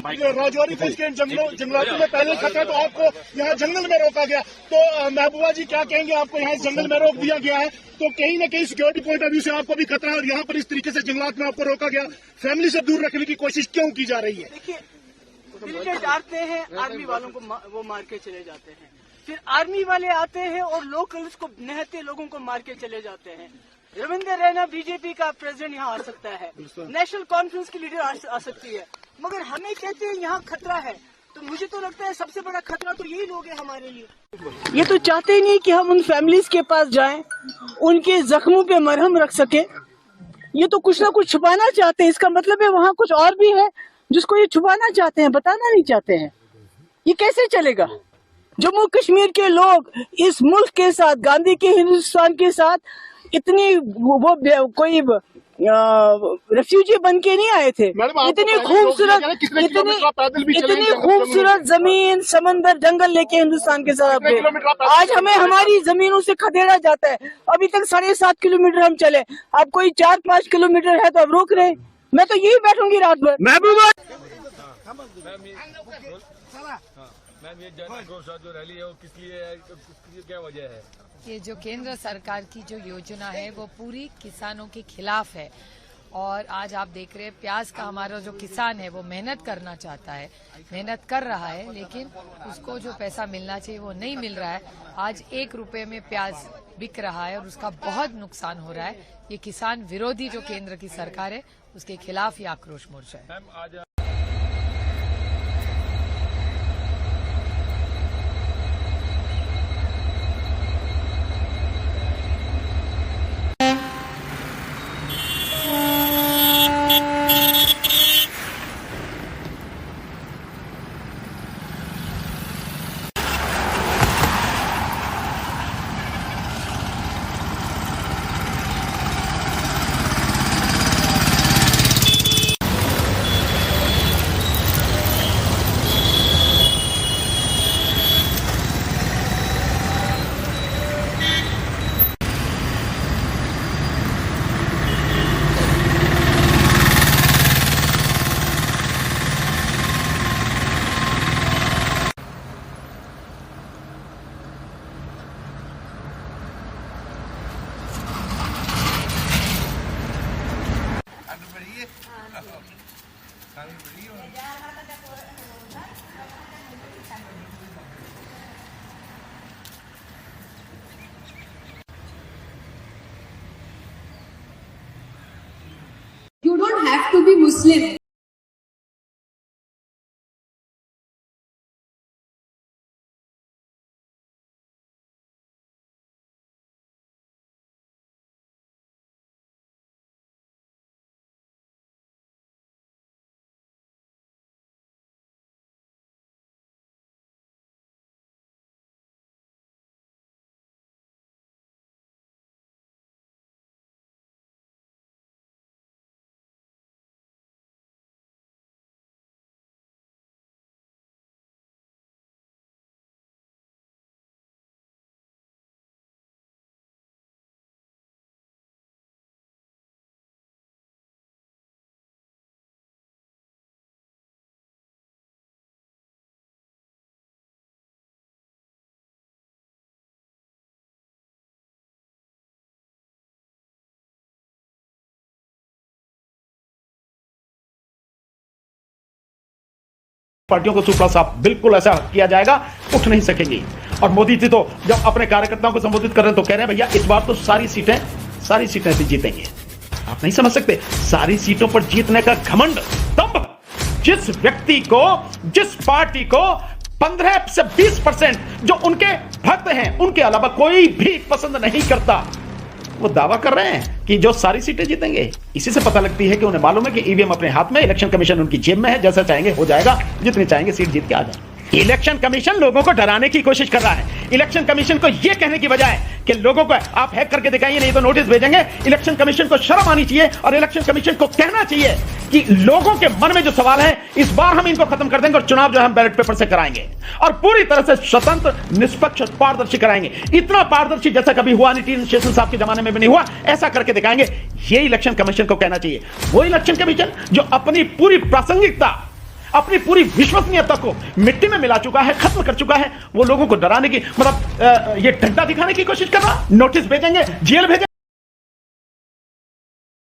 Rajouri police के जंगलातों में पहले खतरा, तो आपको यहाँ जंगल में रोका गया। तो महबूबा जी क्या कहेंगे, आपको यहाँ जंगल में रोक दिया गया है, तो कहीं ना कहीं सिक्योरिटी पॉइंट ऑफ व्यू से आपको भी खतरा है, और यहाँ पर इस तरीके से जंगलात में आपको रोका गया, फैमिली से दूर रखने की कोशिश क्यों की जा रही है? देखिए, विलेज आते हैं, आर्मी वालों को वो मार के चले जाते हैं, फिर आर्मी वाले आते हैं और लोकल्स को निहत्थे लोगों को मार के चले जाते हैं। रविंद्र रैना बीजेपी का प्रेसिडेंट यहाँ आ सकता है, नेशनल कॉन्फ्रेंस की लीडर आ सकती है, मगर हमें कहते हैं यहाँ खतरा है। तो मुझे तो लगता है सबसे बड़ा खतरा तो यही लोग हैं हमारे लिए। ये तो चाहते ही नहीं कि हम उन फैमिलीज के पास जाएं, उनके जख्मों पे मरहम रख सके। ये तो कुछ ना कुछ छुपाना चाहते हैं। इसका मतलब है वहाँ कुछ और भी है जिसको ये छुपाना चाहते हैं, बताना नहीं चाहते हैं। ये कैसे चलेगा? जम्मू कश्मीर के लोग इस मुल्क के साथ, गांधी के हिंदुस्तान के साथ इतनी वो कोई रेफ्यूजी बन के नहीं आए थे। इतनी खूबसूरत जमीन, समंदर, जंगल लेके हिंदुस्तान के साथ आज हमें हमारी जमीनों से खदेड़ा जाता है। अभी तक 7.5 किलोमीटर हम चले, अब कोई 4-5 किलोमीटर है तो अब रोक रहे। मैं तो यही बैठूंगी रात भर। महबूबा मैम, ये जन आक्रोश जो रैली है वो किस लिए है, क्या वजह है? ये जो केंद्र सरकार की जो योजना है वो पूरी किसानों के खिलाफ है। और आज आप देख रहे हैं प्याज का हमारा जो किसान है वो मेहनत करना चाहता है, मेहनत कर रहा है, लेकिन उसको जो पैसा मिलना चाहिए वो नहीं मिल रहा है। आज 1 रुपए में प्याज बिक रहा है और उसका बहुत नुकसान हो रहा है। ये किसान विरोधी जो केंद्र की सरकार है उसके खिलाफ ये आक्रोश मोर्चा है। You don't have to be Muslim. पार्टियों को सुपड़ा साफ बिल्कुल ऐसा किया जाएगा, उठ नहीं सकेंगी। और मोदी जी तो जब अपने कार्यकर्ताओं को संबोधित कर रहे हैं तो कह रहे हैं भैया इस बार तो सारी सीटें भी जीतेंगे। आप नहीं समझ सकते, सारी सीटों पर जीतने का घमंड, दंभ, जिस व्यक्ति को, जिस पार्टी को 15 से 20% जो उनके भक्त हैं उनके अलावा कोई भी पसंद नहीं करता, वो दावा कर रहे हैं कि जो सारी सीटें जीतेंगे। इसी से पता लगती है कि उन्हें मालूम है कि ईवीएम अपने हाथ में, इलेक्शन कमीशन उनकी जेब में है, जैसा चाहेंगे हो जाएगा, जितनी चाहेंगे सीट जीत के आ जाए। इलेक्शन कमीशन लोगों को डराने की कोशिश कर रहा है। इलेक्शन कमीशन को यह कहने की बजाय कि लोगों को आप हैक करके दिखाइए नहीं तो नोटिस भेजेंगे, इलेक्शन कमीशन को शर्म आनी चाहिए और इलेक्शन कमीशन को कहना चाहिए कि लोगों के मन में जो सवाल है इस बार हम इनको खत्म कर देंगे और चुनाव जो है हम बैलेट पेपर से कराएंगे और पूरी तरह से स्वतंत्र, निष्पक्ष, पारदर्शी कराएंगे। इतना पारदर्शी जैसा कभी हुआ नहीं, टी शेषन साहब के जमाने में भी नहीं हुआ, ऐसा करके दिखाएंगे। ये इलेक्शन कमीशन को कहना चाहिए। वो इलेक्शन कमीशन जो अपनी पूरी प्रासंगिकता, अपनी पूरी विश्वसनीयता को मिट्टी में मिला चुका है, खत्म कर चुका है। वो लोगों को डराने की मतलब ये डंडा दिखाने की कोशिश कर रहा, नोटिस भेजेंगे, जेल भेजेंगे।